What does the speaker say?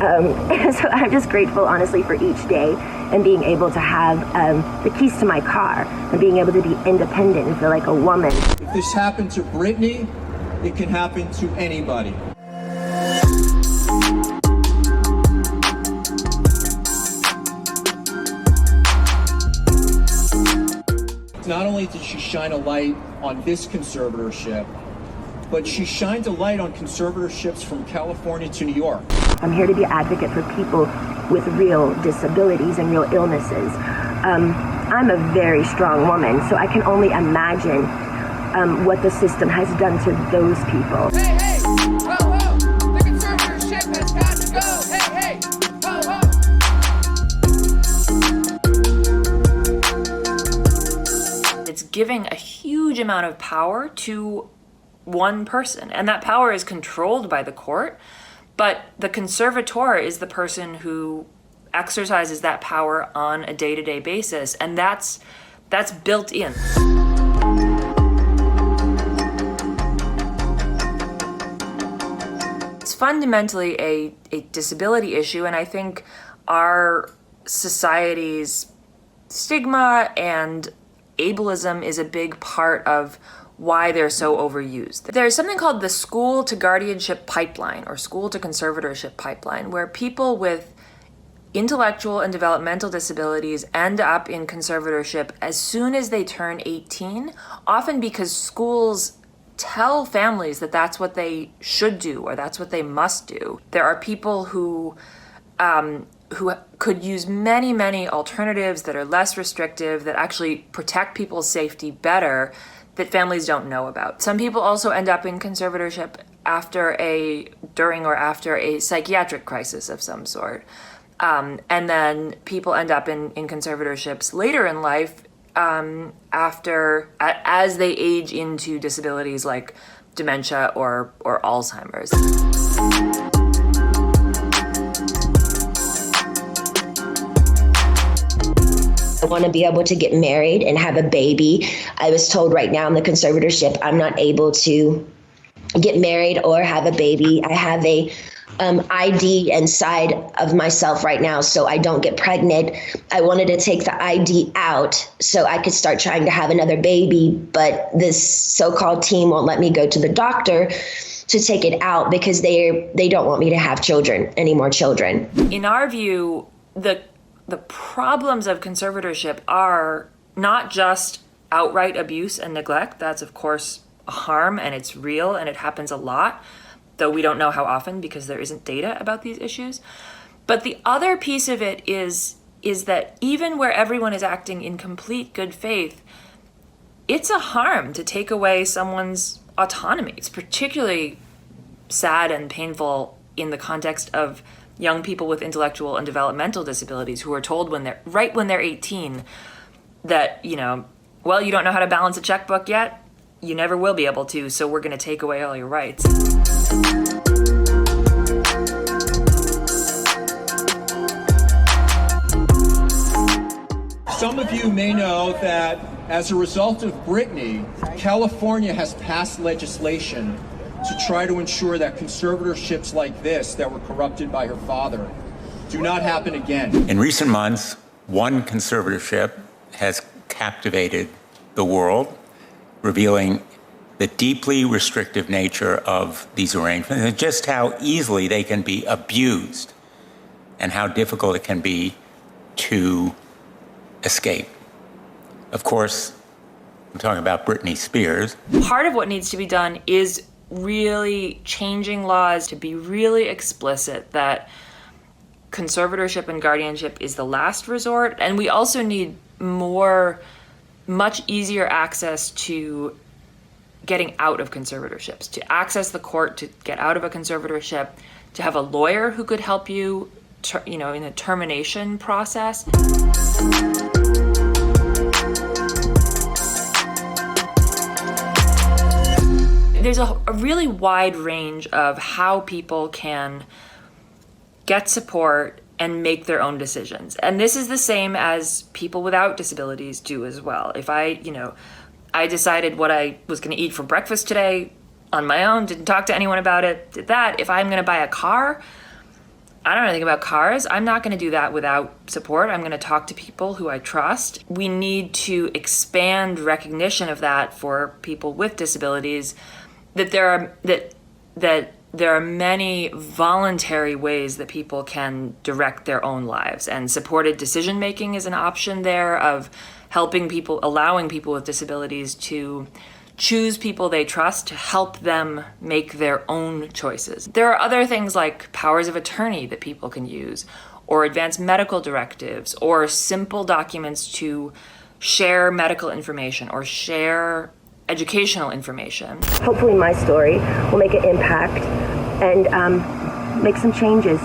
And so I'm just grateful, honestly, for each day and being able to have the keys to my car and being able to be independent and feel like a woman. If this happened to Britney, it can happen to anybody. Not only did she shine a light on this conservatorship, but she shined a light on conservatorships from California to New York. I'm here to be an advocate for people with real disabilities and real illnesses. I'm a very strong woman, so I can only imagine what the system has done to those people. Hey, hey, whoa, whoa, the conservatorship has got to go. Hey, hey, whoa, whoa. It's giving a huge amount of power to one person, and that power is controlled by the court, but the conservator is the person who exercises that power on a day-to-day basis, and that's built in. It's fundamentally a disability issue, and I think our society's stigma and ableism is a big part of why they're so overused. There's something called the school to guardianship pipeline or school to conservatorship pipeline, where people with intellectual and developmental disabilities end up in conservatorship as soon as they turn 18, often because schools tell families that that's what they should do or that's what they must do. There are people who could use many, many alternatives that are less restrictive, that actually protect people's safety better, that families don't know about. Some people also end up in conservatorship during or after a psychiatric crisis of some sort. And then people end up in conservatorships later in life as they age into disabilities like dementia or Alzheimer's. I want to be able to get married and have a baby. I was told right now in the conservatorship, I'm not able to get married or have a baby. I have a ID inside of myself right now, so I don't get pregnant. I wanted to take the ID out so I could start trying to have another baby, but this so-called team won't let me go to the doctor to take it out because they don't want me to have any more children. In our view, the problems of conservatorship are not just outright abuse and neglect. That's, of course, a harm, and it's real, and it happens a lot, though we don't know how often because there isn't data about these issues. But the other piece of it is that even where everyone is acting in complete good faith, it's a harm to take away someone's autonomy. It's particularly sad and painful in the context of young people with intellectual and developmental disabilities who are told when they're 18 that, well, you don't know how to balance a checkbook yet, you never will be able to, so we're going to take away all your rights. Some of you may know that as a result of Britney, California has passed legislation to try to ensure that conservatorships like this that were corrupted by her father do not happen again. In recent months, one conservatorship has captivated the world, revealing the deeply restrictive nature of these arrangements and just how easily they can be abused and how difficult it can be to escape. Of course, I'm talking about Britney Spears. Part of what needs to be done is really changing laws to be really explicit that conservatorship and guardianship is the last resort. And we also need much easier access to getting out of conservatorships, to access the court to get out of a conservatorship, to have a lawyer who could help you, in the termination process. There's a really wide range of how people can get support and make their own decisions. And this is the same as people without disabilities do as well. If I decided what I was going to eat for breakfast today on my own, didn't talk to anyone about it, did that. If I'm going to buy a car, I don't know anything about cars. I'm not going to do that without support. I'm going to talk to people who I trust. We need to expand recognition of that for people with disabilities, that there are many voluntary ways that people can direct their own lives, and supported decision making is an option there, of helping people, allowing people with disabilities to choose people they trust to help them make their own choices. There are other things like powers of attorney that people can use, or advanced medical directives, or simple documents to share medical information or share educational information. Hopefully my story will make an impact and make some changes.